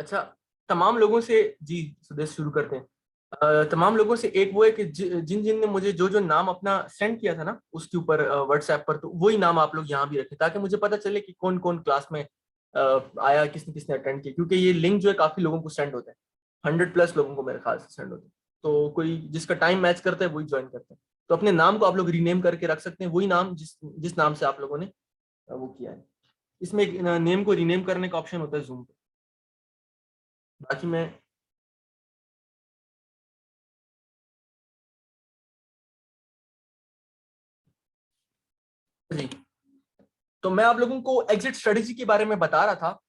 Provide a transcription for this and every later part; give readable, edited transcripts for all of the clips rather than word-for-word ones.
अच्छा, तमाम लोगों से जी सुदेश शुरू करते हैं। तमाम लोगों से एक वो है कि जिन जिन ने मुझे जो जो नाम अपना सेंड किया था ना उसके ऊपर व्हाट्सएप पर, तो वही नाम आप लोग यहाँ भी रखें ताकि मुझे पता चले कि कौन कौन क्लास में आया, किसने किसने अटेंड किया, क्योंकि ये लिंक जो है काफी लोगों को सेंड होता है। 100+ लोगों को मेरे ख्याल से सेंड होता है। तो कोई जिसका टाइम मैच करता है वही ज्वाइन करता है। तो अपने नाम को आप लोग रीनेम करके रख सकते हैं, वही नाम जिस जिस नाम से आप लोगों ने वो किया है। इसमें एक नेम को रीनेम करने का ऑप्शन होता है जूम पे। बाकी मैं जी, तो मैं आप लोगों को एग्जिट स्ट्रेटेजी के बारे में बता रहा था।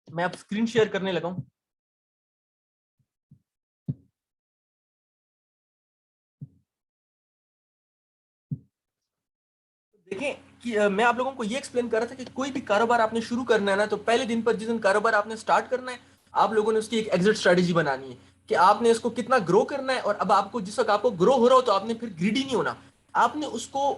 मैं अब स्क्रीन शेयर करने लगा हूं। देखें कि मैं आप लोगों को ये एक्सप्लेन कर रहा था कि कोई भी कारोबार आपने शुरू करना है ना, तो पहले दिन पर जिस दिन कारोबार आपने स्टार्ट करना है, आप लोगों ने उसकी एक एग्जिट स्ट्रेटेजी बनानी है कि आपने इसको कितना ग्रो करना है। और अब आपको जिस वक्त आपको ग्रो हो रहा हो तो आपने फिर ग्रीडी नहीं होना, आपने उसको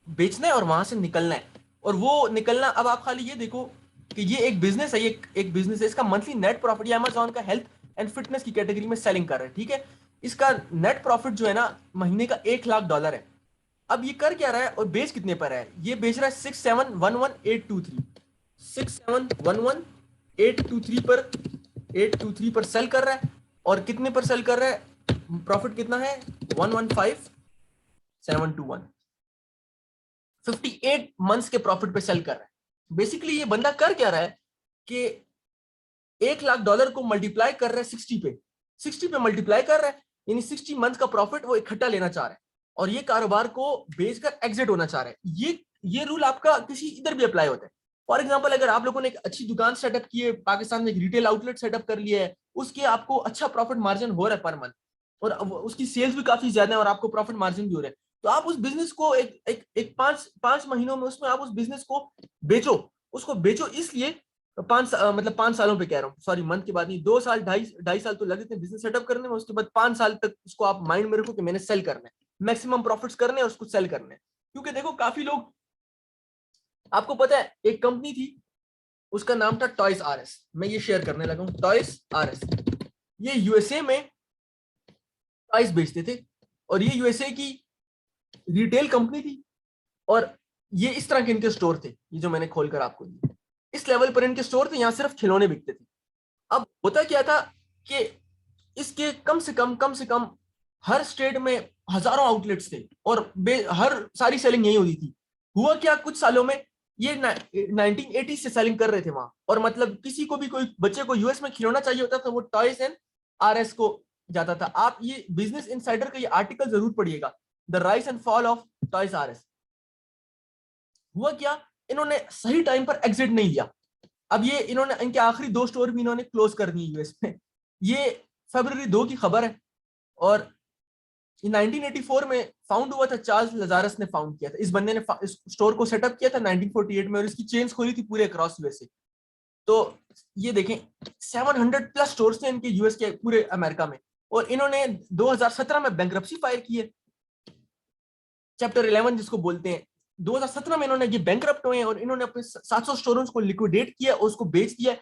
बेचना है और वहां से निकलना है। और वो निकलना, अब आप खाली ये देखो कि ये एक बिजनेस है, ये एक बिजनेस है। इसका मंथली नेट प्रॉफिट, अमेजोन का हेल्थ एंड फिटनेस की कैटेगरी में सेलिंग कर रहा है, ठीक है। इसका नेट प्रॉफिट जो है ना महीने का $1,00,000 है। अब ये कर क्या रहा है और बेच कितने पर है? ये बेच रहा है 6711823, 6711823 पर, 823 पर सेल कर रहा है। और कितने पर सेल कर रहा है? प्रॉफिट कितना है? 115721, 58 मंथ्स के प्रॉफिट पे सेल कर रहा है। बेसिकली ये बंदा कर क्या रहा है कि $1,00,000 को मल्टीप्लाई कर रहा है 60 पे, 60 पे मल्टीप्लाई कर रहा है, यानी 60 मंथ का प्रॉफिट वो इकट्ठा लेना चाह रहा है और ये कारोबार को बेचकर एग्जिट होना चाह रहा है। ये रूल आपका किसी इधर भी अप्लाई होता है। फॉर एग्जाम्पल, अगर आप लोगों ने एक अच्छी दुकान सेटअप की है, पाकिस्तान में एक रिटेल आउटलेट सेटअप कर लिया है, उसके आपको अच्छा प्रॉफिट मार्जिन हो रहा है पर मंथ, और उसकी सेल्स भी काफी ज्यादा है और आपको प्रॉफिट मार्जिन भी हो रहा है, तो आप उस बिजनेस को एक एक एक 5 महीनों में उसमें आप उस बिजनेस को बेचो। उसको बेचो इसलिए, 5 सालों पे कह रहा हूँ, सॉरी मंथ की बात नहीं, 2 साल, ढाई ढाई साल तो लगे थे बिजनेस सेटअप करने में। उसके बाद 5 साल तक उसको आप माइंड में रखो कि मैंने सेल करना है, मैक्सिमम प्रॉफिट्स करने हैं और उसको सेल करना है। क्योंकि देखो काफी लोग, आपको पता है एक कंपनी थी, उसका नाम था टॉयज आर एस। मैं ये शेयर करने लगा हूँ, टॉयज आर एस। ये यूएसए में टॉयज बेचते थे और ये यूएसए की रिटेल कंपनी थी। और ये इस तरह के इनके स्टोर थे, ये जो मैंने खोलकर आपको दिए, इस लेवल पर इनके स्टोर थे, यहाँ सिर्फ खिलौने बिकते थे। अब होता क्या था कि इसके कम से कम हर स्टेट में हजारों आउटलेट्स थे और हर सारी सेलिंग यही होती थी। हुआ क्या, कुछ सालों में ये 1980 से सेलिंग कर रहे थे वहां, और मतलब किसी को भी, कोई बच्चे को यूएस में खिलौना चाहिए होता था वो टॉयज एंड आरएस को जाता था। आप ये बिजनेस इनसाइडर का ये आर्टिकल जरूर पढ़िएगा, the rise and fall of toys RS. हुआ क्या, इन्होंने सही टाइम पर एग्जिट नहीं लिया। अब ये इन्होंने इनके आखिरी 2 स्टोर भी इन्होंने क्लोज कर दिए यूएस में। ये फरवरी 2 की खबर है। और 1984 में फाउंड हुआ था, चार्ल्स लजारस ने फाउंड किया था। इस बंदे ने इस स्टोर को सेटअप किया था 1948 में और इसकी चेन्स खोली थी पूरे अक्रॉस यूएसए। तो ये देखें, 700+ स्टोर्स थे इनके यूएस के पूरे अमेरिका में। और इन्होंने 2017 में बैंक्रप्सी फाइल की है, चैप्टर 11 जिसको बोलते हैं। 2017 में इन्होंने ये बैंकरप्ट हुए हैं और इन्होंने अपने 700 स्टोरों को लिक्विडेट किया और उसको बेच दिया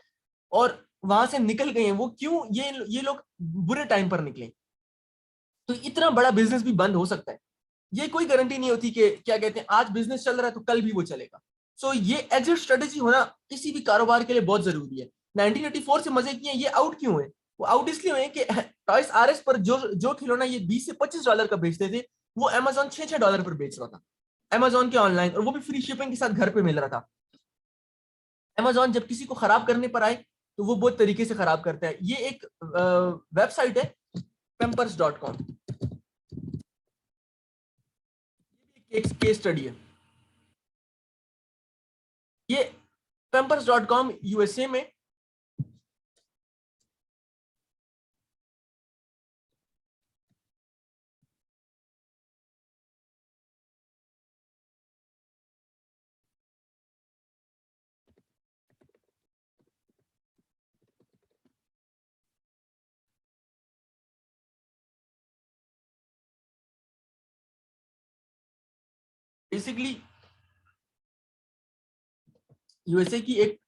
और वहां से निकल गए हैं। वो क्यों? ये लोग बुरे टाइम पर निकले। तो इतना बड़ा बिजनेस भी बंद हो सकता है, ये कोई गारंटी नहीं होती कि क्या कहते हैं, आज बिजनेस चल रहा है तो कल भी वो चलेगा। सो ये एग्जिट स्ट्रेटेजी होना किसी भी कारोबार के लिए बहुत जरूरी है। 1984 से मजे किए, ये आउट क्यों है? वो आउट इसलिए हुए कि टॉयस आर एस पर जो जो खिलौना ये $20 से $25 का बेचते थे, वो अमेजोन $6 पर बेच रहा था, अमेजोन के ऑनलाइन, और वो भी फ्री शिपिंग के साथ घर पे मिल रहा था। अमेजोन जब किसी को खराब करने पर आए तो वो बहुत तरीके से खराब करता है। ये एक वेबसाइट है, pampers.com, एक केस स्टडी है। ये pampers.com यूएसए में, बेसिकली यूएसए की एक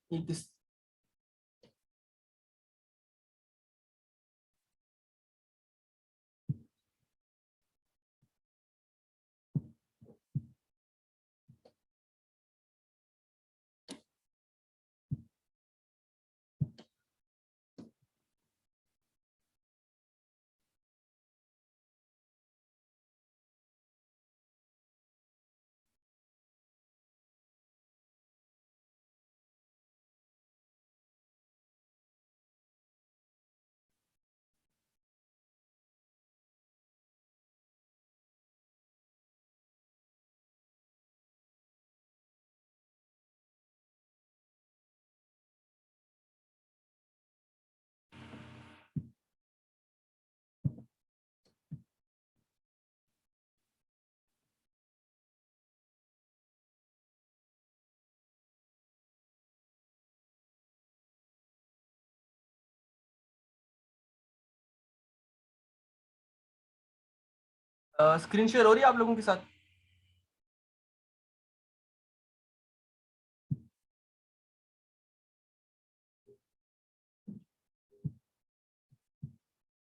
स्क्रीन शेयर हो रही है आप लोगों के साथ?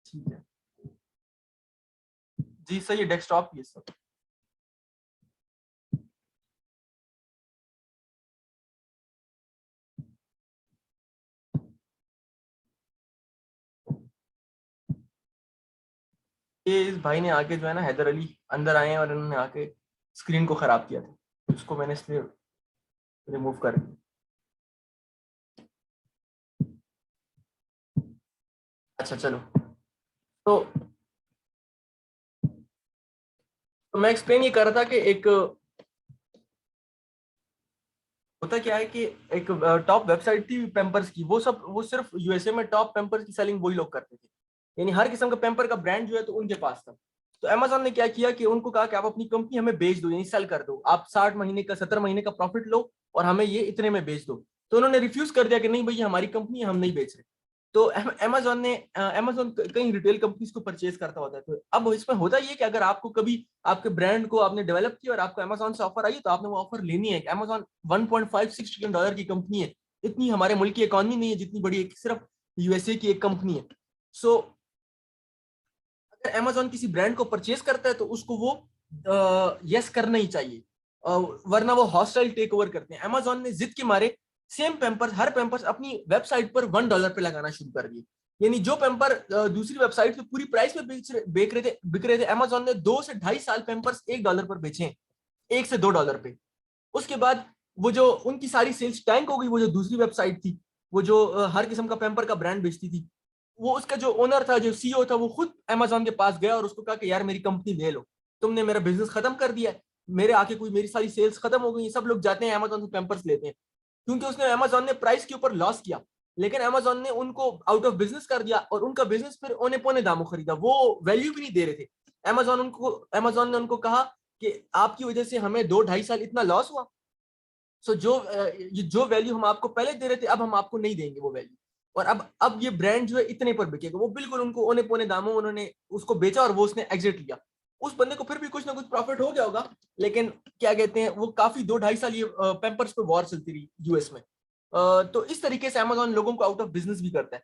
ठीक है जी, सही है, डेस्कटॉप ये सब। ये इस भाई ने आके जो है ना, हैदर अली अंदर आए हैं और इन्होंने आके स्क्रीन को खराब किया था, उसको मैंने इसलिए रिमूव कर दिया। अच्छा चलो, तो मैं एक्सप्लेन ये कर रहा था कि एक होता क्या है कि एक टॉप वेबसाइट थी पेम्पर्स की, वो सिर्फ यूएसए में टॉप पेम्पर्स की सेलिंग वही लोग करते थे, यानी हर किस्म का पेम्पर का ब्रांड जो है तो उनके पास था। तो अमेजोन ने क्या किया कि उनको कहा कि आप अपनी कंपनी हमें बेच दो, यानी सेल कर दो, आप 60 महीने का 70 महीने का प्रॉफिट लो और हमें ये इतने में बेच दो। तो उन्होंने रिफ्यूज कर दिया कि नहीं भैया, हमारी कंपनी है, हम नहीं बेच रहे। तो अमेजोन कई रिटेल कंपनीज को परचेज करता होता है। तो अब इसमें होता ये कि अगर आपको कभी आपके ब्रांड को आपने डेवलप किया और आपको अमेजोन से ऑफर आई, तो आपने वो ऑफर लेनी है। अमेजोन 1.56 ट्रिलियन डॉलर की कंपनी है, इतनी हमारे मुल्क की इकोनॉमी नहीं है जितनी बड़ी एक सिर्फ यूएसए की एक कंपनी है। सो अगर अमेजोन किसी ब्रांड को परचेज करता है तो उसको वो यस करना ही चाहिए, वरना वो हॉस्टाइल टेक ओवर करते हैं। अमेजोन ने जिद के मारे सेम पैम्पर्स, हर पैम्पर्स अपनी वेबसाइट पर $1 पे लगाना शुरू कर दिए। यानी जो पैम्पर दूसरी वेबसाइट पे पूरी प्राइस पे बिक रहे थे, अमेजोन ने 2 से 2.5 साल पैम्पर्स $1 पर बेचे, $1 से $2 पे। उसके बाद वो जो उनकी सारी सेल्स टैंक हो गई, वो जो दूसरी वेबसाइट थी, वो जो हर किस्म का पैम्पर का ब्रांड बेचती थी, वो उसका जो ओनर था, जो सीईओ था, वो खुद अमेजोन के पास गया और उसको कहा कि यार मेरी कंपनी ले लो, तुमने मेरा बिजनेस खत्म कर दिया है, मेरे आके कोई मेरी सारी सेल्स खत्म हो गई, सब लोग जाते हैं अमेजोन से पैम्पर्स लेते हैं। क्योंकि उसने अमेजोन ने प्राइस के ऊपर लॉस किया, लेकिन अमेजोन ने उनको आउट ऑफ बिजनेस कर दिया और उनका बिजनेस फिर औने पौने दामों खरीदा, वो वैल्यू भी नहीं दे रहे थे। अमेजोन ने उनको कहा कि आपकी वजह से हमें 2-2.5 साल इतना लॉस हुआ, सो जो वैल्यू हम आपको पहले दे रहे थे, अब हम आपको नहीं देंगे वो वैल्यू। और अब ये ब्रांड जो है इतने पर बिकेगा, वो बिल्कुल उनको औने पौने दामों उन्होंने उसको बेचा और वो उसने एग्जिट लिया। उस बंदे को फिर भी कुछ ना कुछ प्रॉफिट हो गया होगा, लेकिन क्या कहते हैं, वो काफी 2-2.5 साल ये पैम्पर्स पे वॉर चलती रही यूएस में। तो इस तरीके से अमेजोन लोगों को आउट ऑफ बिजनेस भी करता है।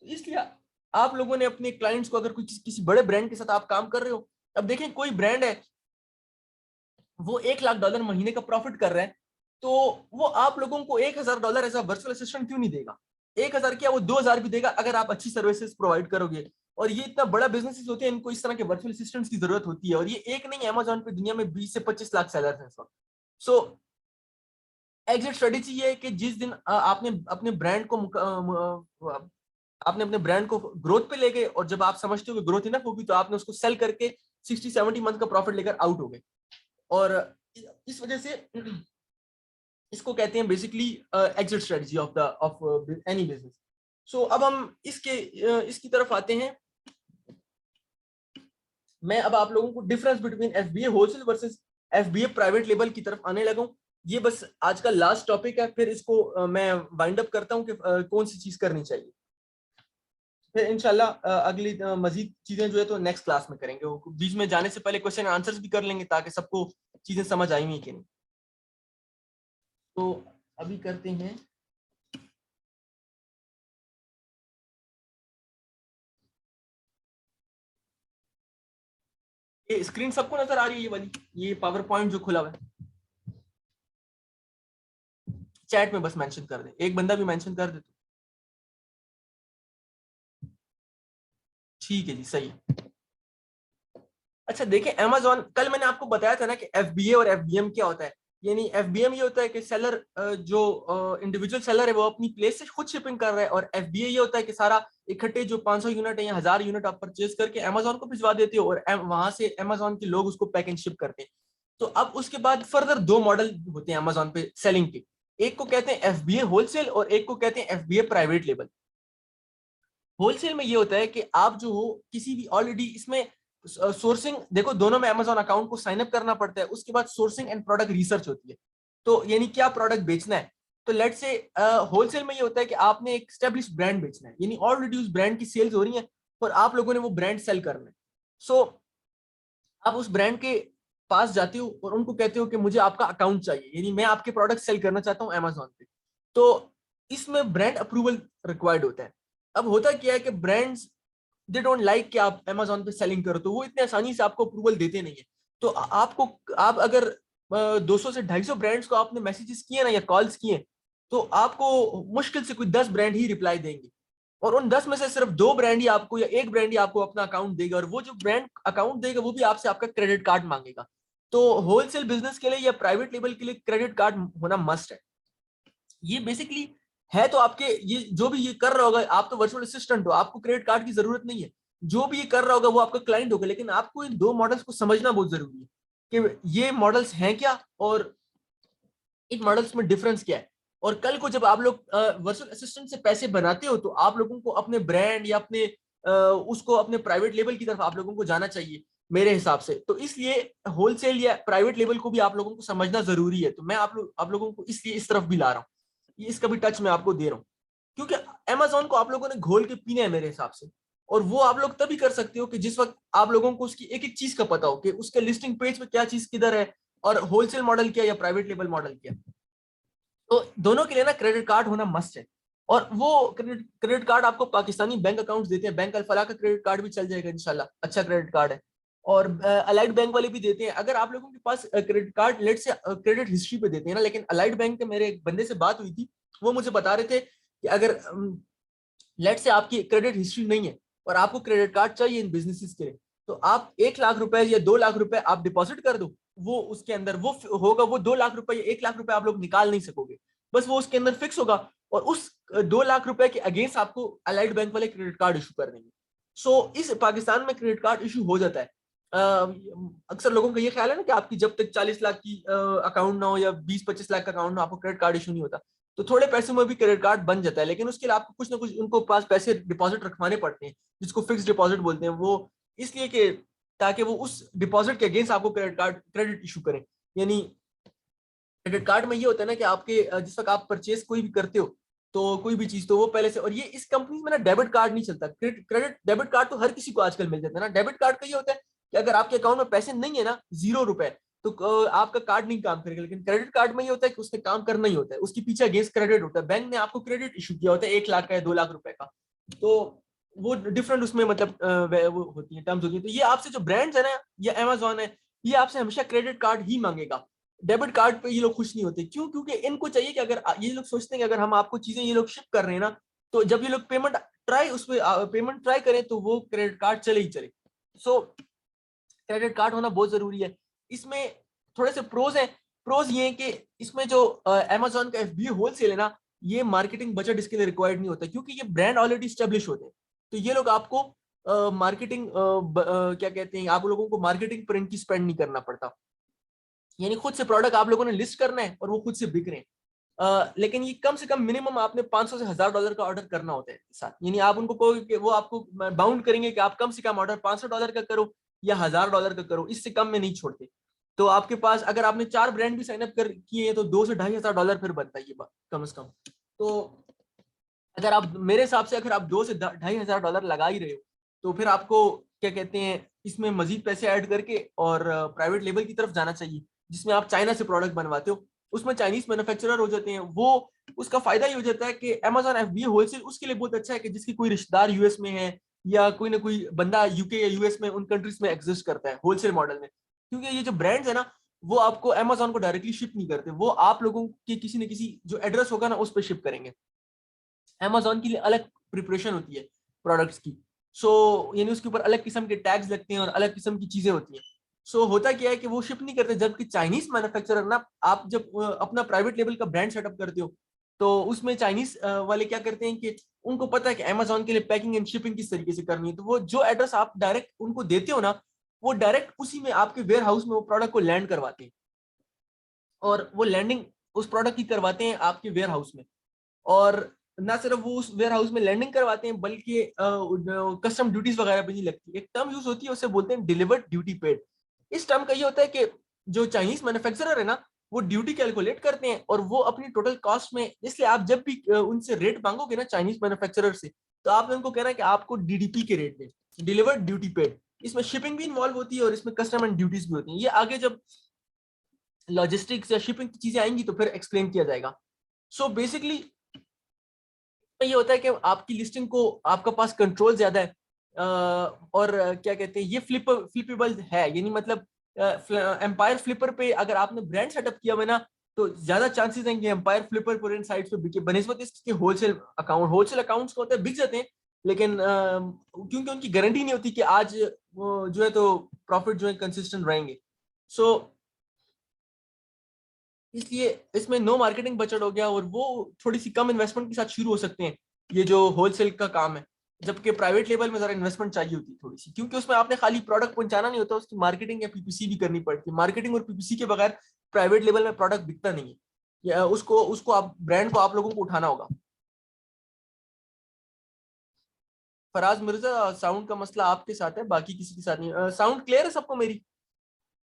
तो इसलिए आप लोगों ने अपने क्लाइंट्स को, अगर कुछ किसी बड़े ब्रांड के साथ आप काम कर रहे हो, अब देखें कोई ब्रांड है वो $1 लाख महीने का प्रॉफिट कर रहा है, तो वो आप लोगों को $1,000 एज अ वर्चुअल असिस्टेंट क्यों नहीं देगा? 1,000 क्या, वो 2,000 भी देगा अगर आप अच्छी सर्विसेज प्रोवाइड करोगे। और ये इतना बड़ा बिजनेस होते हैं, इनको इस तरह के वर्चुअल असिस्टेंट्स की जरूरत होती है। और ये एक नहीं, अमेजोन पे दुनिया में 20 से 25 लाख सेलर हैं इस वक्त। सो एग्जिट स्ट्रेटेजी ये है कि जिस दिन आपने अपने ब्रांड को आपने अपने ब्रांड को ग्रोथ पे ले गए, और जब आप समझते हो कि ग्रोथ इनफ होगी, तो आपने उसको सेल करके 60-70 मंथ का प्रॉफिट लेकर आउट हो गए। और इस वजह से इसको कहते हैं basically exit strategy of any business. So अब हम इसकी तरफ आते हैं। मैं अब आप लोगों को difference between FBA wholesale versus FBA private label की तरफ आने लगा हूं। ये बस आज का लास्ट टॉपिक है, फिर इसको मैं वाइंड अप करता हूं कि कौन सी चीज करनी चाहिए। फिर इंशाल्लाह अगली मजीद चीजें जो है तो नेक्स्ट क्लास में करेंगे। बीच में जाने से पहले क्वेश्चन आंसर्स भी कर लेंगे ताकि सबको चीजें समझ आई हुई कि नहीं। तो अभी करते हैं। ये स्क्रीन सबको नजर आ रही है, ये वाली, ये पावर पॉइंट जो खुला हुआ है? चैट में बस मेंशन कर दे, एक बंदा भी मेंशन कर दे तो ठीक है जी, सही है। अच्छा देखिए, अमेजोन, कल मैंने आपको बताया था ना कि एफबीए और एफबीएम क्या होता है। यानी एफबीएम ये होता है कि सेलर, जो इंडिविजुअल सेलर है वो अपनी प्लेस से खुद शिपिंग कर रहा है, और एफबीए ये होता है कि सारा इकट्ठे जो 500 यूनिट है या 1000 यूनिट आप परचेज करके अमेजोन को भिजवा देते हो, और वहां से अमेजोन के लोग उसको पैक एंड शिप करते हैं। तो अब उसके बाद फर्दर 2 मॉडल होते हैं अमेजोन पे सेलिंग के। एक को कहते हैं एफबीए होलसेल और एक को कहते हैं एफबीए प्राइवेट लेबल। होलसेल में ये होता है कि आप जो हो किसी भी, ऑलरेडी इसमें सोर्सिंग, देखो दोनों में अमेजोन अकाउंट को साइन अप करना पड़ता है, उसके बाद सोर्सिंग एंड प्रोडक्ट रिसर्च होती है। तो यानी क्या प्रोडक्ट बेचना है। तो लेट से होलसेल में ये होता है कि आपने एक स्टेब्लिश ब्रांड बेचना है, यानी ऑलरेडी उस ब्रांड की सेल्स हो रही है और आप लोगों ने वो ब्रांड सेल करना है। सो आप उस ब्रांड के पास जाते हो और उनको कहते हो कि मुझे आपका अकाउंट चाहिए, यानी मैं आपके प्रोडक्ट सेल करना चाहता हूँ अमेजोन पे। तो इसमें ब्रांड अप्रूवल रिक्वायर्ड होता है। अब होता क्या है कि ब्रांड्स दे डोंट लाइक कि आप अमेजोन पे सेलिंग करो, तो वो इतने आसानी से आपको अप्रूवल देते नहीं है। तो आपको, आप अगर 200 से 250 ब्रांड्स को आपने मैसेजेस किए ना या कॉल्स किए, तो आपको मुश्किल से कोई 10 ब्रांड ही रिप्लाई देंगे, और उन 10 में से सिर्फ 2 ब्रांड ही आपको या एक ब्रांड ही आपको अपना अकाउंट देगा, और वो जो ब्रांड अकाउंट देगा वो भी आपसे आपका क्रेडिट कार्ड मांगेगा। तो होलसेल बिजनेस के लिए या प्राइवेट लेवल के लिए क्रेडिट कार्ड होना मस्ट है। ये बेसिकली है, तो आपके ये जो भी ये कर रहा होगा, आप तो वर्चुअल असिस्टेंट हो, आपको क्रेडिट कार्ड की जरूरत नहीं है। जो भी ये कर रहा होगा वो आपका क्लाइंट होगा, लेकिन आपको इन दो मॉडल्स को समझना बहुत जरूरी है कि ये मॉडल्स हैं क्या और इन मॉडल्स में डिफरेंस क्या है। और कल को जब आप लोग वर्चुअल असिस्टेंट से पैसे बनाते हो, तो आप लोगों को अपने ब्रांड या अपने उसको अपने प्राइवेट लेवल की तरफ आप लोगों को जाना चाहिए मेरे हिसाब से। तो इसलिए होलसेल या प्राइवेट लेवल को भी आप लोगों को समझना जरूरी है। तो मैं आप लोगों को इसलिए इस तरफ भी ला रहा हूँ, इसका भी टच मैं आपको दे रहा हूँ, क्योंकि अमेजोन को आप लोगों ने घोल के पीना है मेरे हिसाब से। और वो आप लोग तभी कर सकते हो कि जिस वक्त आप लोगों को उसकी एक एक चीज का पता हो कि उसके लिस्टिंग पेज पे क्या चीज किधर है, और होलसेल मॉडल क्या या प्राइवेट लेवल मॉडल क्या। तो दोनों के लिए ना क्रेडिट कार्ड होना मस्ट है। और वो क्रेडिट कार्ड आपको पाकिस्तानी बैंक अकाउंट्स देते हैं। बैंक अल-फलाह का क्रेडिट कार्ड भी चल जाएगा इंशाल्लाह, अच्छा क्रेडिट कार्ड है। और अलाइड बैंक वाले भी देते हैं। अगर आप लोगों के पास क्रेडिट कार्ड लेट से क्रेडिट हिस्ट्री पे देते हैं ना, लेकिन अलाइड बैंक के मेरे एक बंदे से बात हुई थी, वो मुझे बता रहे थे कि अगर लेट से आपकी क्रेडिट हिस्ट्री नहीं है और आपको क्रेडिट कार्ड चाहिए इन बिजनेसेस के लिए, तो आप 1 लाख रुपए या 2 लाख रुपए आप डिपॉजिट कर दो, वो उसके अंदर वो होगा, वो 2 लाख रुपए या 1 लाख रुपए आप लोग निकाल नहीं सकोगे, बस वो उसके अंदर फिक्स होगा। और उस 2 लाख रुपए के अगेंस्ट आपको अलाइड बैंक वाले क्रेडिट कार्ड इशू कर देंगे। सो इस पाकिस्तान में क्रेडिट कार्ड इशू हो जाता है। अक्सर लोगों का ये ख्याल है ना कि आपकी जब तक 40 लाख की अकाउंट ना हो या 20-25 लाख का अकाउंट ना हो, आपको क्रेडिट कार्ड इशू नहीं होता। तो थोड़े पैसे में भी क्रेडिट कार्ड बन जाता है, लेकिन उसके लिए आपको कुछ ना कुछ उनको पास पैसे डिपॉजिट रखवाने पड़ते हैं, जिसको फिक्स डिपॉजिट बोलते हैं। वो इसलिए कि ताकि वो उस डिपॉजिट के अगेंस्ट आपको क्रेडिट इशू करें। यानी क्रेडिट कार्ड में ये होता है ना कि आपके जिस वक्त आप परचेज कोई भी करते हो, तो कोई भी चीज, तो वो पहले से, और ये इस कंपनी में ना डेबिट कार्ड नहीं चलता। क्रेडिट डेबिट कार्ड तो हर किसी को आजकल मिल जाता है ना। डेबिट कार्ड का ये होता है कि अगर आपके अकाउंट में पैसे नहीं है ना, 0 रुपए, तो आपका कार्ड नहीं काम करेगा। लेकिन क्रेडिट कार्ड में ये होता है कि उसने काम करना ही होता है, उसके पीछे अगेंस्ट क्रेडिट होता है। बैंक ने आपको क्रेडिट इशू किया होता है 1 लाख का या 2 लाख रुपए का, तो वो डिफरेंट उसमें मतलब वो होती है, टर्म्स होती है। तो ये आपसे जो ब्रांड्स है ना, या अमेजोन है, ये आपसे हमेशा क्रेडिट कार्ड ही मांगेगा। डेबिट कार्ड पे ये लोग खुश नहीं होते। क्यों? क्योंकि इनको चाहिए कि अगर ये लोग सोचते हैं कि अगर हम आपको चीजें ये लोग शिप कर रहे हैं ना, तो जब ये लोग पेमेंट ट्राई करें तो वो क्रेडिट कार्ड चले ही चले। सो क्रेडिट कार्ड होना बहुत जरूरी है। इसमें थोड़े से प्रोज हैं। प्रोज ये हैं कि इसमें जो अमेजोन का एफबीओ होलसेल है ना, ये मार्केटिंग बजट इसके लिए रिक्वायर्ड नहीं होता, क्योंकि ये ब्रांड ऑलरेडी स्टेब्लिश होते हैं। तो ये लोग आपको मार्केटिंग क्या कहते हैं, आप लोगों को मार्केटिंग पर इनकी स्पेंड नहीं करना पड़ता। यानी खुद से प्रोडक्ट आप लोगों ने लिस्ट करना है और वो खुद से बिक रहे हैं। लेकिन ये कम से कम मिनिमम आपने 500 से $1000 का ऑर्डर करना होता है साथ। यानी आप उनको कहोगे कि वो आपको बाउंड करेंगे कि आप कम से कम ऑर्डर $500 का करो या $1000 का करो, इससे कम में नहीं छोड़ते। तो आपके पास अगर आपने 4 ब्रांड भी साइन अप कर किए हैं, तो 2 से $2500 फिर बनता है ये बात कम से कम। तो अगर आप, मेरे हिसाब से अगर आप 2 से $2500 लगा ही रहे हो, तो फिर आपको क्या कहते हैं, इसमें मजीद पैसे ऐड करके और प्राइवेट लेवल की तरफ जाना चाहिए, जिसमें आप चाइना से प्रोडक्ट बनवाते हो। उसमें चाइनीज मैन्युफैक्चरर हो जाते हैं। वो उसका फायदा ये हो जाता है कि अमेजोन एफबीओ होलसेल उसके लिए बहुत अच्छा है कि जिसकी कोई रिश्तेदार यूएस में है, या कोई ना कोई बंदा यूके या यूएस में उन कंट्रीज में एग्जिस्ट करता है होलसेल मॉडल में। क्योंकि ये जो ब्रांड्स है ना, वो आपको अमेजोन को डायरेक्टली शिप नहीं करते, वो आप लोगों के किसी न किसी जो एड्रेस होगा ना उस पर शिप करेंगे। अमेजोन के लिए अलग प्रिपरेशन होती है प्रोडक्ट्स की। सो यानी उसके ऊपर अलग किस्म के टैग्स लगते हैं और अलग किस्म की चीजें होती हैं। सो होता क्या है कि वो शिप नहीं करते, जबकि चाइनीज मैन्युफैक्चरर ना, आप जब अपना प्राइवेट लेवल का ब्रांड सेटअप करते हो, तो उसमें चाइनीज वाले क्या करते हैं कि उनको पता है कि अमेजोन के लिए पैकिंग एंड शिपिंग किस तरीके से करनी है, तो वो जो एड्रेस आप डायरेक्ट उनको देते हो ना, वो डायरेक्ट उसी में आपके वेयर हाउस में वो प्रोडक्ट को लैंड करवाते हैं। और वो लैंडिंग उस प्रोडक्ट की करवाते हैं आपके वेयर हाउस में। और ना सिर्फ वो उस वेयर हाउस में लैंडिंग करवाते हैं, बल्कि कस्टम ड्यूटीज वगैरह भी नहीं लगती। एक टर्म यूज होती है, उसे बोलते हैं डिलीवर्ड ड्यूटी पेड। इस टर्म का ये होता है कि जो चाइनीज मैन्युफैक्चरर है ना, वो ड्यूटी कैलकुलेट करते हैं और वो अपनी टोटल कॉस्ट में, इसलिए आप जब भी उनसे रेट मांगोगे ना चाइनीज मैन्युफैक्चरर से, तो आपने उनको कहना है कि आपको डीडीपी के रेट में, डिलीवर्ड ड्यूटी पेड। इसमें शिपिंग भी इन्वॉल्व होती है और इसमें कस्टम एंड ड्यूटीज भी होती हैं। ये आगे जब लॉजिस्टिक्स या शिपिंग की चीजें आएंगी तो फिर एक्सप्लेन किया जाएगा। सो बेसिकली ये होता है कि आपकी लिस्टिंग को आपका पास कंट्रोल ज्यादा है, और क्या कहते हैं ये फ्लिपेबल है, यानी मतलब एम्पायर फ्लिपर पे अगर आपने ब्रांड सेटअप किया हुआ है ना, तो ज्यादा चांसेस हैं कि एम्पायर फ्लिपर पर इन साइट्स पे बिके बनिस्बत इसके होलसेल अकाउंट्स को होते हैं बिक जाते हैं, लेकिन क्योंकि उनकी गारंटी नहीं होती कि आज जो है तो प्रॉफिट जो है कंसिस्टेंट रहेंगे। सो इसलिए इसमें नो मार्केटिंग बजट हो गया और वो थोड़ी सी कम इन्वेस्टमेंट के साथ शुरू हो सकते हैं, ये जो होलसेल का काम है। जबकि प्राइवेट लेवल में जरा इन्वेस्टमेंट चाहिए होती है थोड़ी सी, क्योंकि उसमें आपने खाली प्रोडक्ट पहुंचाना नहीं होता, उसकी मार्केटिंग या पीपीसी भी करनी पड़ती है। मार्केटिंग और पीपीसी के बगैर प्राइवेट लेवल में प्रोडक्ट बिकता नहीं है, या उसको उसको आप ब्रांड को आप लोगों को उठाना होगा। फराज मिर्जा, साउंड का मसला आपके साथ है, बाकी किसी के साथ नहीं। साउंड क्लियर है सबको मेरी?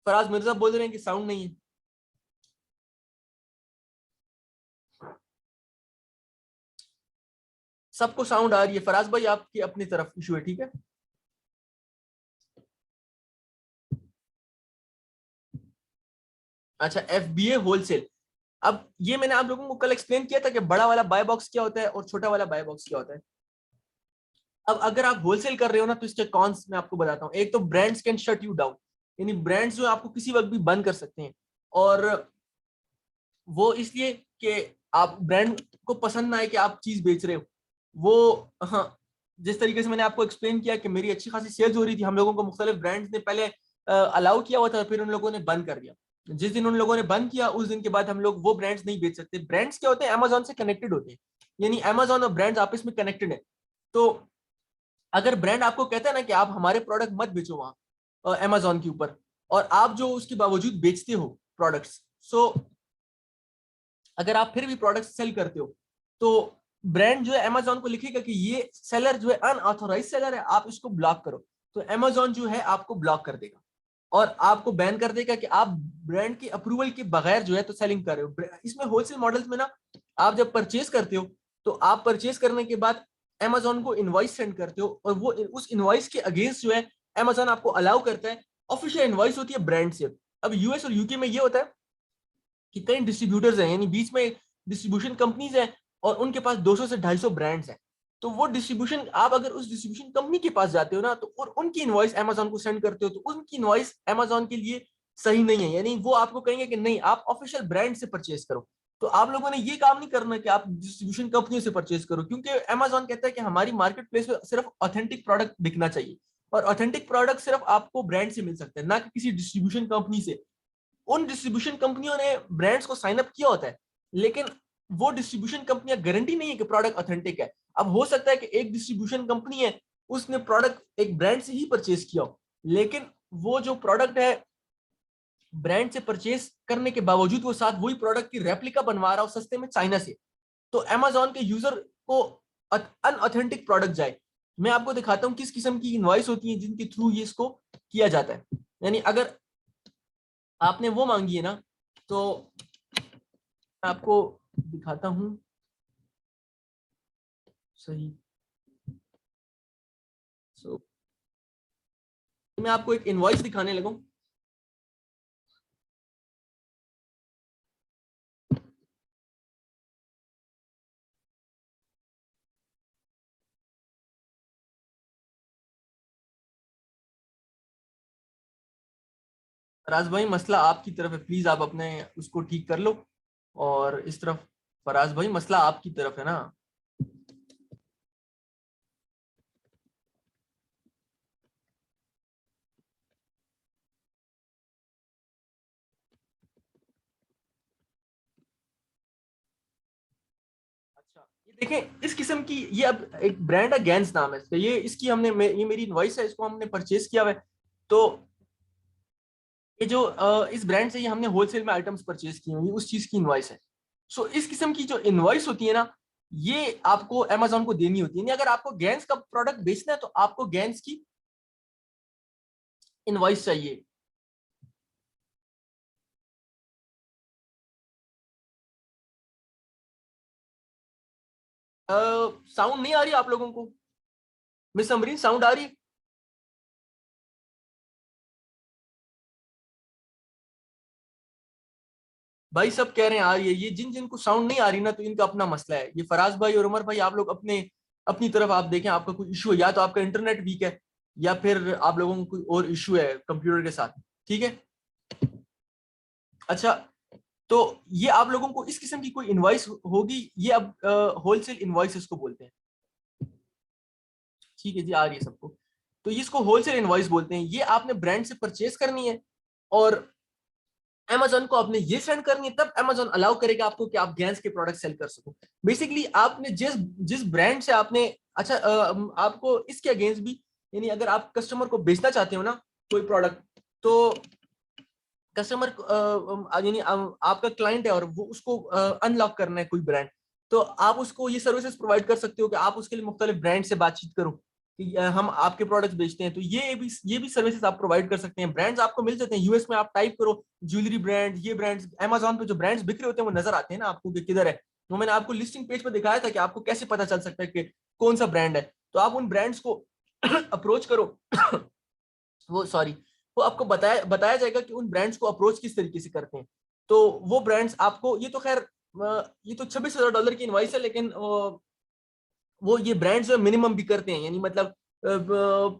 फराज मिर्जा बोल रहे हैं कि साउंड नहीं है। सबको साउंड आ रही है? फराज भाई आपकी अपनी तरफ इशू है, ठीक है। अच्छा, एफबीए होलसेल। अब ये मैंने आप लोगों को कल एक्सप्लेन किया था कि बड़ा वाला बाय बॉक्स क्या होता है और छोटा वाला बाय बॉक्स क्या होता है। अब अगर आप होलसेल कर रहे हो ना, तो इसके कॉन्स मैं आपको बताता हूँ। एक तो brands can shut you down, यानी ब्रांड्स जो आपको किसी वक्त भी बंद कर सकते हैं, और वो इसलिए कि आप ब्रांड को पसंद ना आए कि आप चीज बेच रहे हो। वो, हाँ, जिस तरीके से मैंने आपको एक्सप्लेन किया कि मेरी अच्छी खासी सेल्स हो रही थी, हम लोगों को मुख्तलिफ ब्रांड्स ने पहले अलाउ किया हुआ था, फिर उन लोगों ने बंद कर दिया। जिस दिन उन लोगों ने बंद किया उस दिन के बाद हम लोग वो ब्रांड्स नहीं बेच सकते। ब्रांड्स क्या होते हैं? अमेजोन से कनेक्टेड होते हैं, यानी अमेजोन और ब्रांड्स आपस में कनेक्टेड है। तो अगर ब्रांड आपको कहता है ना कि आप हमारे प्रोडक्ट मत बेचो वहां अमेजोन के ऊपर, और आप जो उसके बावजूद बेचते हो प्रोडक्ट्स, सो अगर आप फिर भी प्रोडक्ट सेल करते हो, तो ब्रांड जो है अमेजोन को लिखेगा कि ये सेलर जो है अनऑथोराइज सेलर है, आप इसको ब्लॉक करो। तो अमेजोन जो है आपको ब्लॉक कर देगा और आपको बैन कर देगा कि आप ब्रांड की अप्रूवल के बगैर जो है तो सेलिंग कर रहे हो। इसमें होलसेल मॉडल्स में ना, आप जब परचेज करते हो तो आप परचेज करने के बाद अमेजोन को इनवॉइस सेंड करते हो, और वो उस इनवॉइस के अगेंस्ट जो है अमेजोन आपको अलाउ करता है। ऑफिशियल इनवॉइस होती है ब्रांड से। अब यूएस और यूके में ये होता है कि कई डिस्ट्रीब्यूटर्स हैं, यानी बीच में डिस्ट्रीब्यूशन कंपनीज हैं, और उनके पास 200 से 250 ब्रांड्स हैं। तो वो डिस्ट्रीब्यूशन, आप अगर उस डिस्ट्रीब्यूशन कंपनी के पास जाते हो ना, तो और उनकी इनवॉइस अमेजोन को सेंड करते हो, तो उनकी इनवॉइस अमेजोन के लिए सही नहीं है, यानी वो आपको कहेंगे कि नहीं, आप ऑफिशियल ब्रांड से परचेज करो। तो आप लोगों ने ये काम नहीं करना कि आप डिस्ट्रीब्यूशन कंपनियों से परचेज करो, क्योंकि अमेजोन कहता है कि हमारी मार्केट प्लेस में सिर्फ ऑथेंटिक प्रोडक्ट बिकना चाहिए, और ऑथेंटिक प्रोडक्ट सिर्फ आपको ब्रांड से मिल सकते हैं, ना कि किसी डिस्ट्रीब्यूशन कंपनी से। उन डिस्ट्रीब्यूशन कंपनियों ने ब्रांड्स को साइन अप किया होता है, लेकिन वो डिस्ट्रीब्यूशन कंपनियां गारंटी नहीं है कि प्रोडक्ट ऑथेंटिक है। अब हो सकता है कि एक डिस्ट्रीब्यूशन कंपनी है, उसने प्रोडक्ट एक ब्रांड से ही परचेज किया हो, लेकिन वो जो प्रोडक्ट है ब्रांड से परचेज करने के बावजूद वो साथ वही प्रोडक्ट की रेप्लिका बनवा रहा हो सस्ते में चाइना से, तो अमेजोन के यूजर को अनऑथेंटिक प्रोडक्ट जाए। मैं आपको दिखाता हूं किस किस्म की इनवॉइस होती है जिनके थ्रू ये इसको किया जाता है। यानी अगर आपने वो मांगी है ना, तो मैं आपको दिखाता हूं। सही। सो मैं आपको एक इनवॉइस दिखाने लगा। फराज भाई, मसला आपकी तरफ है, प्लीज आप अपने उसको ठीक कर लो। और इस तरफ, फराज भाई, मसला आपकी तरफ है ना। अच्छा, ये देखें इस किस्म की, ये अब एक ब्रांड है, गैंस नाम है इसका, ये इसकी ये मेरी इनवॉइस है, इसको हमने परचेज किया हुआ है। तो ये जो इस ब्रांड से ये हमने होलसेल में आइटम्स परचेज किए हैं, ये उस चीज की इनवॉइस है। सो इस किस्म की जो इनवॉइस होती है ना, ये आपको अमेजोन को देनी होती है। यानी अगर आपको गैंस का प्रोडक्ट बेचना है तो आपको गैंस की इनवॉइस चाहिए। साउंड नहीं आ रही आप लोगों को? मिस अमरीन, साउंड आ रही है? भाई सब कह रहे हैं आ रही है, ये जिन जिनको साउंड नहीं आ रही ना तो इनका अपना मसला है। ये फराज भाई और उमर भाई, आप लोग अपने अपनी तरफ आप देखें, आपका कोई इशू है, या तो आपका इंटरनेट वीक है या फिर आप लोगों को कोई और इशू है कंप्यूटर के साथ, ठीक है। अच्छा, तो ये आप लोगों को इस किस्म की कोई इनवॉइस होगी, ये अब होलसेल इनवॉइस इसको बोलते हैं, ठीक है जी, आ रही है सबको। तो इसको होलसेल इनवॉइस बोलते हैं। ये आपने ब्रांड से परचेज करनी है और Amazon को आपने ये सेंड करनी है, तब Amazon अलाउ करेगा आपको कि आप गैस के प्रोडक्ट सेल कर सको। बेसिकली आपने जिस जिस ब्रांड से आपने, अच्छा आपको इसके अगेंस्ट भी, यानी अगर आप कस्टमर को बेचना चाहते हो ना कोई प्रोडक्ट, तो कस्टमर यानी आपका क्लाइंट है और वो उसको अनलॉक करना है कोई ब्रांड, तो आप उसको ये सर्विसेज प्रोवाइड कर सकते हो कि आप उसके लिए मुख्तलिफ ब्रांड से बातचीत करो कि हम आपके प्रोडक्ट्स बेचते हैं। तो ये भी सर्विसेज आप प्रोवाइड कर सकते हैं। ब्रांड्स आपको मिल जाते हैं यूएस में, आप टाइप करो ज्वेलरी ब्रांड, ये ब्रांड्स अमेजोन पे जो ब्रांड्स बिक्री होते हैं वो नजर आते हैं ना आपको कि किधर है। तो मैंने आपको लिस्टिंग पेज पर दिखाया था कि आपको कैसे पता चल सकता है कि कौन सा ब्रांड है। तो आप उन ब्रांड्स को अप्रोच करो वो सॉरी वो आपको बताया बताया जाएगा कि उन ब्रांड्स को अप्रोच किस तरीके से करते हैं। तो वो ब्रांड्स आपको, ये तो खैर ये तो $26,000 की इनवाइस है, लेकिन वो ये ब्रांड्स जो मिनिमम भी करते हैं, यानी मतलब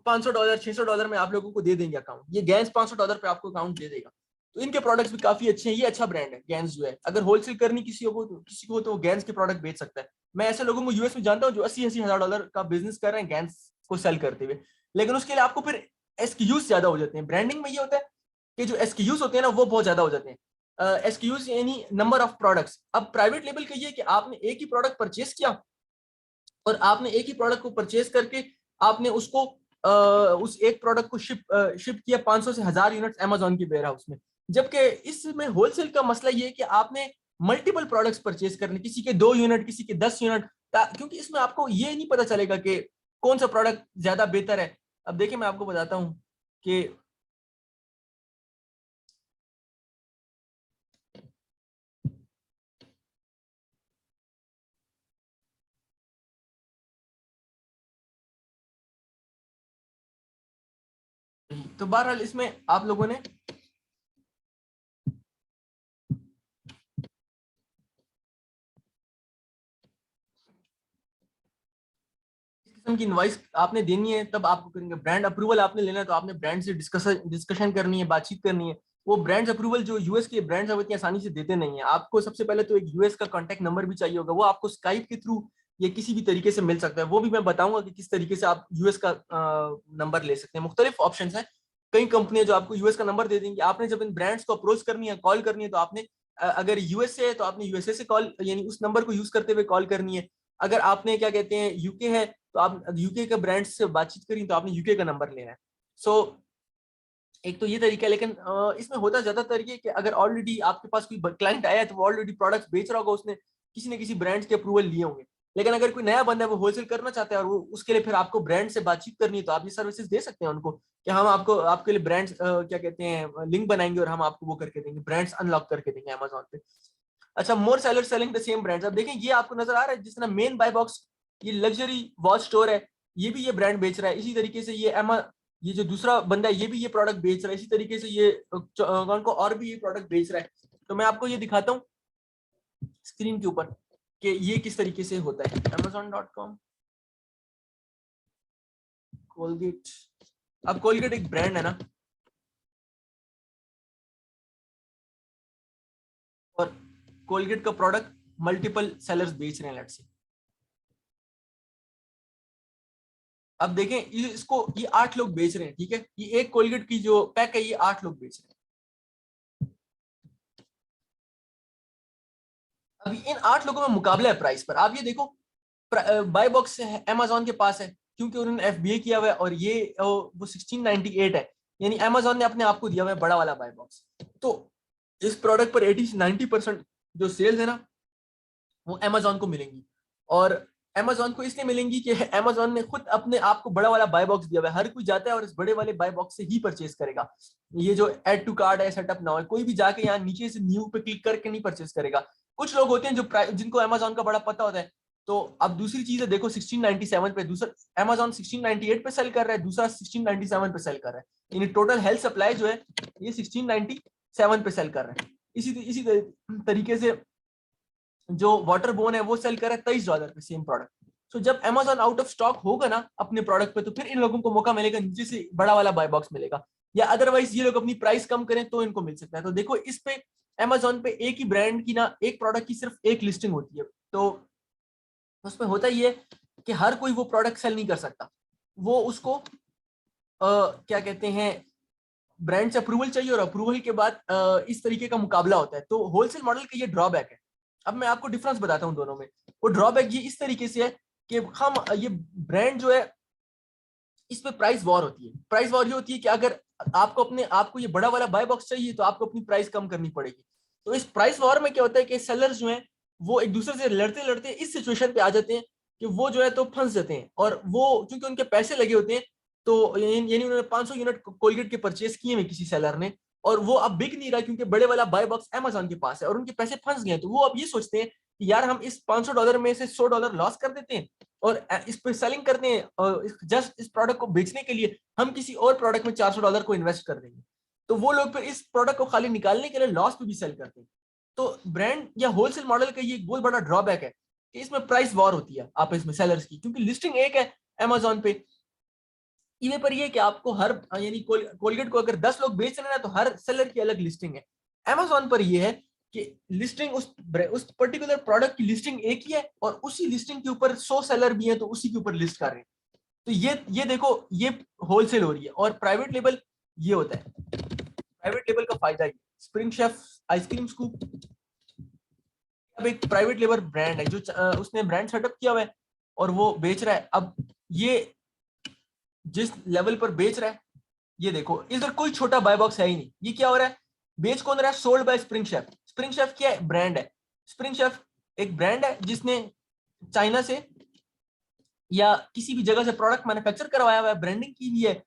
$500 $600 में आप लोगों को दे देंगे अकाउंट। ये गैंस $500 पे आपको अकाउंट दे देगा। तो इनके प्रोडक्ट्स भी काफी अच्छे हैं, ये अच्छा ब्रांड है गैंस जो है। अगर होलसेल करनी किसी को तो गैंस के प्रोडक्ट बेच सकता है। मैं ऐसे लोगों को यूएस में जानता हूँ जो 80-80 हज़ार डॉलर का बिजनेस कर रहे हैं गैंस को सेल करते हुए, लेकिन उसके लिए आपको फिर एसक्यूज ज्यादा हो जाते हैं। ब्रांडिंग में ये होता है कि जो एसक्यूज होते हैं ना वो बहुत ज्यादा हो जाते हैं। एसक्यूज यानी नंबर ऑफ प्रोडक्ट्स। अब प्राइवेट लेबल का ये है कि आपने एक ही प्रोडक्ट परचेज किया और आपने एक ही प्रोडक्ट को परचेज करके आपने उसको उस एक प्रोडक्ट को शिप किया 500 से 1000 यूनिट्स अमेजोन की वेयर हाउस में। जबकि इसमें होलसेल का मसला ये है कि आपने मल्टीपल प्रोडक्ट्स परचेज करने, किसी के 2 यूनिट, किसी के 10 यूनिट, क्योंकि इसमें आपको ये नहीं पता चलेगा कि कौन सा प्रोडक्ट ज्यादा बेहतर है। अब देखिए मैं आपको बताता हूँ कि तो बहरहाल इसमें आप लोगों ने किस्म की इनवाइस आपने देनी है, तब आपको करेंगे। ब्रांड अप्रूवल आपने लेना है तो आपने ब्रांड से डिस्कशन करनी है, बातचीत करनी है। वो ब्रांड्स अप्रूवल जो यूएस के ब्रांड्स है वो इतनी आसानी से देते नहीं है। आपको सबसे पहले तो एक यूएस का कॉन्टैक्ट नंबर भी चाहिए होगा, वो आपको स्काइप के थ्रू या किसी भी तरीके से मिल सकता है। वो भी मैं बताऊंगा कि किस तरीके से आप यूएस का नंबर ले सकते हैं। मुख्तलिफ ऑप्शन है, कई कंपनियां जो आपको यूएस का नंबर दे देंगी। आपने जब इन ब्रांड्स को अप्रोच करनी है, कॉल करनी है, तो आपने अगर यूएस से है तो आपने यूएसए से कॉल, यानी उस नंबर को यूज करते हुए कॉल करनी है। अगर आपने क्या कहते हैं यूके है तो आप यूके के ब्रांड से बातचीत करी तो आपने यूके का नंबर लेना है। सो एक तो ये तरीका है, लेकिन इसमें होता ज्यादातर ये कि अगर ऑलरेडी आपके पास कोई क्लाइंट आया है तो वो ऑलरेडी प्रोडक्ट्स बेच रहा होगा, उसने किसी न किसी ब्रांड के अप्रूवल लिए होंगे। लेकिन अगर कोई नया बंदा है वो होलसेल करना चाहता है और वो उसके लिए फिर आपको ब्रांड से बातचीत करनी है, तो आप ये सर्विसेज दे सकते हैं उनको कि हम आपको आपके लिए ब्रांड्स क्या कहते हैं लिंक बनाएंगे और हम आपको वो करके देंगे, ब्रांड्स अनलॉक करके देंगे अमेजोन पे। अच्छा, more seller selling the same brands. अब देखें ये आपको नजर आ रहा है जिस तरह मेन बाय बॉक्स ये लग्जरी वॉच स्टोर है, ये भी ये ब्रांड बेच रहा है। इसी तरीके से ये जो दूसरा बंदा है ये भी ये प्रोडक्ट बेच रहा है। इसी तरीके से ये कौन को और भी ये प्रोडक्ट बेच रहा है। तो मैं आपको ये दिखाता हूँ स्क्रीन के ऊपर कि ये किस तरीके से होता है। Amazon.com, Colgate. अब कोलगेट एक ब्रांड है ना, और कोलगेट का प्रोडक्ट मल्टीपल सेलर्स बेच रहे हैं लेट्स से। अब देखें ये 8 लोग बेच रहे हैं, ठीक है। ये एक कोलगेट की जो पैक है ये 8 लोग बेच रहे हैं। अभी इन 8 लोगों में मुकाबला है प्राइस पर। आप ये देखो बाय बॉक्स अमेजोन के पास है क्योंकि उन्होंने एफबीए किया हुआ है, और ये वो 1698 है, यानी अमेजोन ने अपने आप को दिया हुआ है बड़ा वाला बाय बॉक्स। तो इस प्रोडक्ट पर 80 से 90% जो सेल्स है ना वो अमेजोन को मिलेंगी। और अमेजोन को इसलिए मिलेंगी कि अमेजोन ने खुद अपने आप को बड़ा वाला बाय बॉक्स दिया हुआ है। हर कोई जाता है और इस बड़े वाले बाय बॉक्स से ही परचेज करेगा। ये जो ऐड टू कार्ड है, सेटअप नाउ है, कोई भी जाके यहाँ नीचे से न्यू पे क्लिक करके नहीं परचेज करेगा। कुछ लोग होते हैं जो जिनको अमेजोन का बड़ा पता होता है। तो अब दूसरी चीज है, देखो 1697 पे दूसरा अमेजोन 1698 पे सेल कर रहा है, दूसरा 1697 पे सेल कर रहा है। यानी टोटल हेल्थ सप्लाई जो है ये 1697 पे सेल कर रहा है। इसी तरीके से जो वाटर बोन है वो सेल कर रहा है $23 पे सेम प्रोडक्ट। सो जब अमेजोन आउट ऑफ स्टॉक होगा ना अपने प्रोडक्ट पे, तो फिर इन लोगों को मौका मिलेगा, नीचे से बड़ा वाला बाय बॉक्स मिलेगा, या अदरवाइज ये लोग अपनी प्राइस कम करें तो इनको मिल सकता है। तो देखो इस पे अमेजोन पे एक ही ब्रांड की ना, एक प्रोडक्ट की सिर्फ एक लिस्टिंग होती है, तो उसमें होता ही है कि हर कोई वो प्रोडक्ट सेल नहीं कर सकता, वो उसको क्या कहते हैं, ब्रांड से अप्रूवल चाहिए, और अप्रूवल के बाद इस तरीके का मुकाबला होता है। तो होलसेल मॉडल का ये ड्रॉबैक है। अब मैं आपको डिफरेंस बताता हूँ दोनों में। वो ड्रॉबैक ये इस तरीके से है कि हम ये ब्रांड जो है इस पे प्राइस वॉर होती है। प्राइस वॉर ये होती है कि अगर आपको ये बड़ा वाला बाय बॉक्स चाहिए तो आपको अपनी प्राइस कम करनी पड़ेगी। तो इस प्राइस वॉर में क्या होता है कि सेलर्स जो हैं वो एक दूसरे से लड़ते लड़ते इस सिचुएशन पे आ जाते हैं कि वो जो है तो फंस जाते हैं, और वो क्योंकि उनके पैसे लगे होते हैं, तो यानी उन्होंने 500 यूनिट कोलगेट के परचेज किए हैं किसी सेलर ने, और वो अब बिक नहीं रहा क्योंकि बड़े वाला बाय बॉक्स अमेजोन के पास है और उनके पैसे फंस गए। तो वो अब ये सोचते हैं कि यार हम इस $500 में से $100 लॉस कर देते हैं और इस पे सेलिंग करते हैं, जस्ट इस प्रोडक्ट को बेचने के लिए हम किसी और प्रोडक्ट में $400 को इन्वेस्ट कर देंगे। तो वो लोग फिर इस प्रोडक्ट को खाली निकालने के लिए लॉस पे भी सेल करते हैं। तो ब्रांड या होलसेल मॉडल का ये एक बहुत बड़ा ड्रॉबैक है कि इसमें प्राइस वॉर होती है आपस में सेलर्स की, क्योंकि लिस्टिंग एक है अमेजोन पे। ईबे पर ये कि आपको हर यानी कोलगेट को अगर 10 लोग बेच रहे हैं ना, तो हर सेलर की अलग लिस्टिंग है। अमेजोन पर ये है कि लिस्टिंग उस पर्टिकुलर प्रोडक्ट की लिस्टिंग एक ही है, और उसी लिस्टिंग के ऊपर 100 सेलर भी है तो उसी के ऊपर लिस्ट कर रहे हैं। तो ये देखो, ये होलसेल हो रही है। और प्राइवेट लेबल ये होता है, प्राइवेट लेबल का फायदा ये, स्प्रिंग शेफ आइसक्रीम स्कूप अब एक प्राइवेट लेबल ब्रांड है जो उसने ब्रांड सेटअप किया हुआ है और वो बेच रहा है। अब ये जिस लेवल पर बेच रहा है, ये देखो इधर कोई छोटा बाय बॉक्स है ही नहीं। ये क्या हो रहा है, बेच कौन रहा है, sold by spring chef. Spring chef क्या है, ब्रांड है। स्प्रिंग शेफ एक ब्रांड है जिसने चाइना से या किसी भी जगह से प्रोडक्ट मैन्युफैक्चर करवाया हुआ है, ब्रांडिंग की हुई है,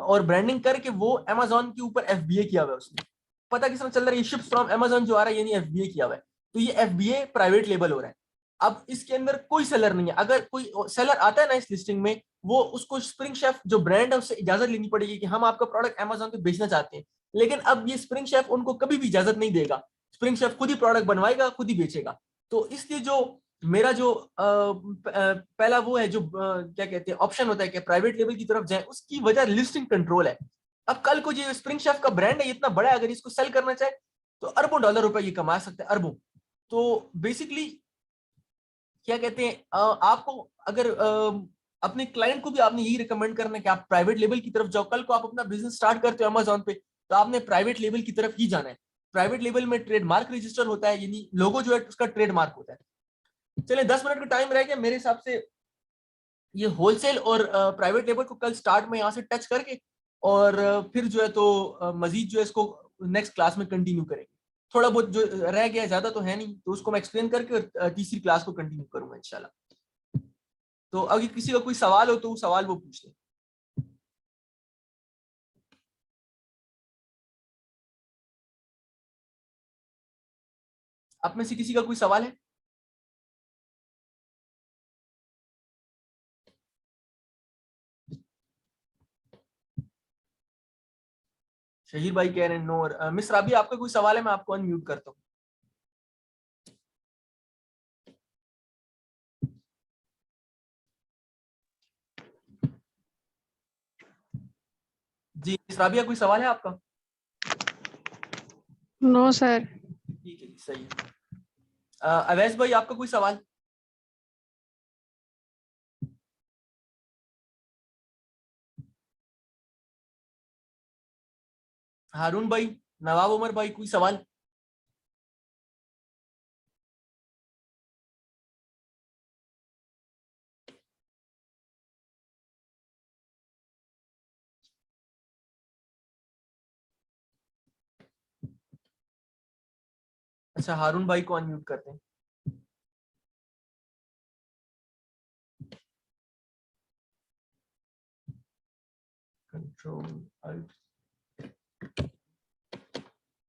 और ब्रांडिंग करके वो अमेजोन के ऊपर एफबीए किया हुआ है उसने। पता किस तरह चल रहा है, ये शिप्स फ्रॉम अमेजोन जो आ रहा है, यानी एफबीए किया हुआ है। तो ये एफबीए प्राइवेट लेबल हो रहा है। अब इसके अंदर कोई सेलर नहीं है। अगर कोई सेलर आता है ना इस लिस्टिंग में, वो उसको स्प्रिंग शेफ जो ब्रांड है उससे इजाजत लेनी पड़ेगी कि हम आपका प्रोडक्ट अमेजोन पे बेचना चाहते हैं। लेकिन अब ये स्प्रिंग शेफ उनको कभी भी इजाजत नहीं देगा। स्प्रिंग शेफ खुद ही प्रोडक्ट बनवाएगा, खुद ही बेचेगा। तो इसलिए जो मेरा जो पहला वो है जो क्या कहते हैं ऑप्शन होता है कि प्राइवेट लेवल की तरफ जाए, उसकी वजह लिस्टिंग कंट्रोल है। अब कल को जो स्प्रिंग शेफ का ब्रांड है इतना बड़ा है, अगर इसको सेल करना चाहे तो अरबों डॉलर रुपए ये कमा सकते हैं, अरबों। तो बेसिकली क्या कहते हैं, आपको अगर अपने क्लाइंट को भी आपने यही रिकमेंड करना है कि आप प्राइवेट लेवल की तरफ जाओ। कल को आप अपना बिजनेस स्टार्ट करते हो अमेजोन पे, तो आपने प्राइवेट लेवल की तरफ ही जाना है। प्राइवेट लेवल में ट्रेडमार्क रजिस्टर होता है, यानी लोगो जो है उसका ट्रेडमार्क होता है। चले 10 मिनट का टाइम रह गया मेरे हिसाब से। ये होलसेल और प्राइवेट लेबल को कल स्टार्ट में यहाँ से टच करके, और फिर जो है तो मजीद जो है इसको नेक्स्ट क्लास में कंटिन्यू करेंगे। थोड़ा बहुत जो रह गया, ज्यादा तो है नहीं, तो उसको मैं एक्सप्लेन करके और तीसरी क्लास को कंटिन्यू करूंगा इंशाल्लाह। तो अगर किसी का कोई सवाल हो तो वो सवाल वो पूछ ले। आप में से किसी का कोई सवाल है? शहीर भाई कह रहे हैं नो। मिस राबी आपका कोई सवाल है? मैं आपको अनम्यूट करता हूँ। जी मिस राबिया, कोई सवाल है आपका? No sir. ठीक है जी, सही है। अवैस भाई आपका कोई सवाल? हारून भाई, नवाब उमर भाई, कोई सवाल? अच्छा, हारून भाई को अनम्यूट करते हैं। Control alt.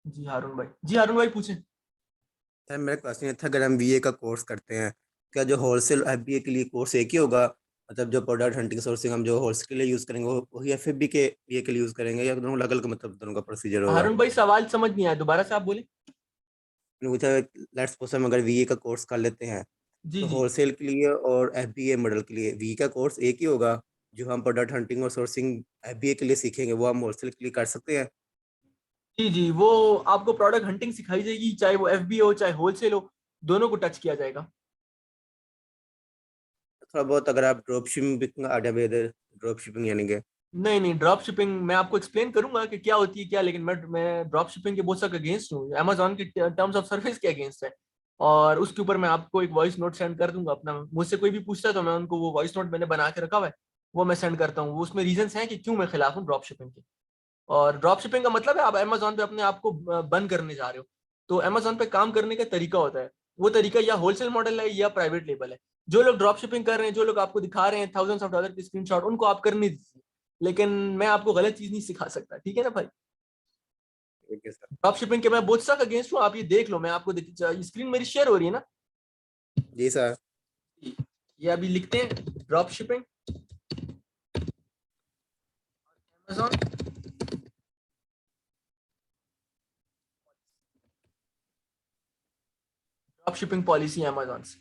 जी हारून भाई, जी हारून भाई पूछें। सर मेरा क्वेश्चन ये था, अगर हम बीए का कोर्स करते हैं, क्या जो होलसेल एफबीए के लिए कोर्स एक ही होगा? मतलब जो प्रोडक्ट हंटिंग सोर्सिंग हम जो होलसेल के लिए यूज़ करेंगे वही एफबी के बीए के लिए यूज़ करेंगे, या दोनों अलग अलग, मतलब दोनों का प्रोसीजर होगा? हारून भाई सवाल समझ नहीं आया, दोबारा से आप बोले। पूछा लेट्स सपोज हम अगर वीए का कोर्स कर लेते हैं जी तो जी होलसेल के लिए और एफबीए मॉडल के लिए वी का कोर्स एक ही होगा। जो हम प्रोडक्ट हंटिंग और सोर्सिंग एफबीए के लिए सीखेंगे वो हम होलसेल के लिए कर सकते हैं। जी जी, वो आपको प्रोडक्ट हंटिंग सिखाई जाएगी, चाहे वो एफबी हो चाहे होलसेल हो, दोनों को टच किया जाएगा। थोड़ा बहुत अगर आप ड्रॉप शिपिंग आइडिया दे दे, ड्रॉप शिपिंग यानी कि नहीं नहीं, ड्रॉप शिपिंग मैं आपको एक्सप्लेन करूंगा कि क्या होती है क्या, लेकिन मैं ड्रॉप शिपिंग के बहुत सख्त अगेंस्ट हूँ, अमेजोन के टर्म्स ऑफ सर्विस के अगेंस्ट है। और उसके ऊपर मैं आपको एक वॉइस नोट सेंड कर दूंगा अपना, मुझसे कोई भी पूछता है तो मैं उनको वो वॉइस नोट मैंने बना के रखा हुआ है, वो मैं सेंड करता हूँ। वो उसमें रीजंस हैं कि क्यों मैं खिलाफ हूँ ड्रॉप शिपिंग के। और ड्रॉप शिपिंग का मतलब है आप अमेजोन पे अपने आप को बंद करने जा रहे हो। तो अमेजोन पे काम करने का तरीका होता है, वो तरीका या होलसेल मॉडल है या प्राइवेट लेबल है। जो लोग ड्रॉप शिपिंग कर रहे हैं, जो लोग आपको दिखा रहे हैं थाउजेंड्स ऑफ डॉलर की स्क्रीनशॉट, उनको आप करने दीजिए, लेकिन मैं आपको गलत चीज नहीं सिखा सकता, ठीक है ना भाई। ठीक है सर। ड्रॉप शिपिंग के मैं बहुत सख्त अगेंस्ट हूँ, आप ये देख लो, मैं आपको स्क्रीन मेरी शेयर हो रही है ना, जी सर। ये अभी लिखते हैं drop shipping Amazon. Drop shipping policy Amazon से,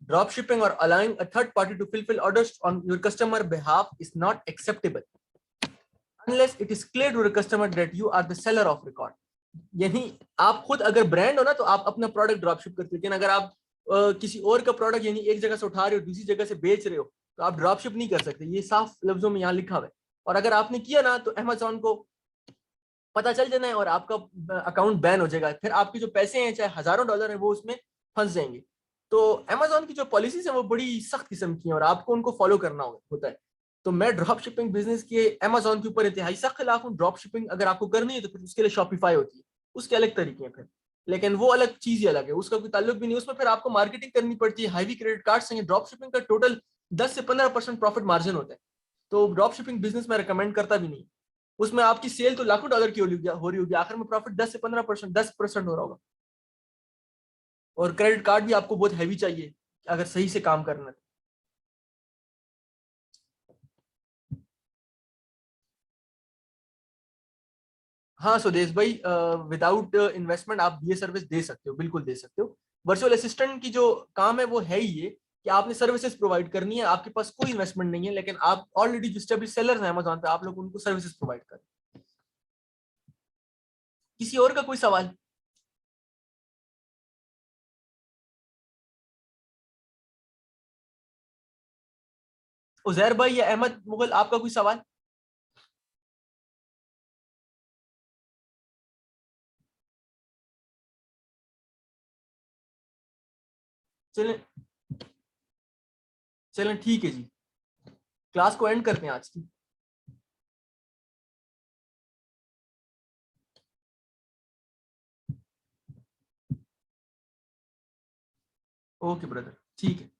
ड्रॉप शिपिंग और allowing a third party to fulfill orders on your customer behalf is not acceptable unless it is clear to the customer that you are the seller of record। यानी आप खुद अगर brand हो ना तो आप अपना प्रोडक्ट ड्रॉप शिप करते हो, लेकिन अगर आप किसी और का प्रोडक्ट यानी एक जगह से उठा रहे हो दूसरी जगह से बेच रहे हो तो आप ड्रॉप शिप नहीं कर सकते, ये साफ लफ्जों में यहाँ लिखा हुआ है। और अगर आपने किया ना तो अमेजोन को पता चल जाना है और आपका अकाउंट बैन हो जाएगा, फिर आपके जो पैसे हैं चाहे हजारों डॉलर है वो उसमें फंस जाएंगे। तो अमेजोन की जो पॉलिसीज है वो बड़ी सख्त किस्म की है और आपको उनको फॉलो करना होता है। तो मैं ड्रॉप शिपिंग बिजनेस के अमेजोन के ऊपर इंतहाई सख्त खिलाफ हूँ। ड्रॉप शिपिंग अगर आपको करनी है तो फिर उसके लिए शॉपिफाई होती है, उसके अलग तरीके हैं फिर, लेकिन वो अलग चीज ही अलग है, उसका कोई ताल्लुक भी नहीं, उसमें फिर आपको मार्केटिंग करनी पड़ती है, हैवी क्रेडिट कार्ड से। ड्रॉप शिपिंग का टोटल 10 से 15% प्रॉफिट मार्जिन होता है। तो ड्रॉप शिपिंग बिजनेस मैं रिकमेंड करता भी नहीं। उसमें आपकी सेल तो लाखों डॉलर की हो रही होगी, आखिर में प्रॉफिट 10 से 15%, 10% हो रहा होगा। और क्रेडिट कार्ड भी आपको बहुत हैवी चाहिए अगर सही से काम करना है। हाँ सुदेश भाई, विदाउट इन्वेस्टमेंट आप ये सर्विस दे सकते हो, बिल्कुल दे सकते हो। वर्चुअल असिस्टेंट की जो काम है वो है ही ये कि आपने सर्विसेज प्रोवाइड करनी है, आपके पास कोई इन्वेस्टमेंट नहीं है, लेकिन आप ऑलरेडी जो स्टेब्लिश सेलर्स हैं अमेजोन पे, आप लोग उनको सर्विसेज प्रोवाइड करें। किसी और का कोई सवाल? उजैर भाई या अहमद मुगल, आपका कोई सवाल? चलें, चलें ठीक है जी, क्लास को एंड करते हैं आज की। ओके ब्रदर, ठीक है।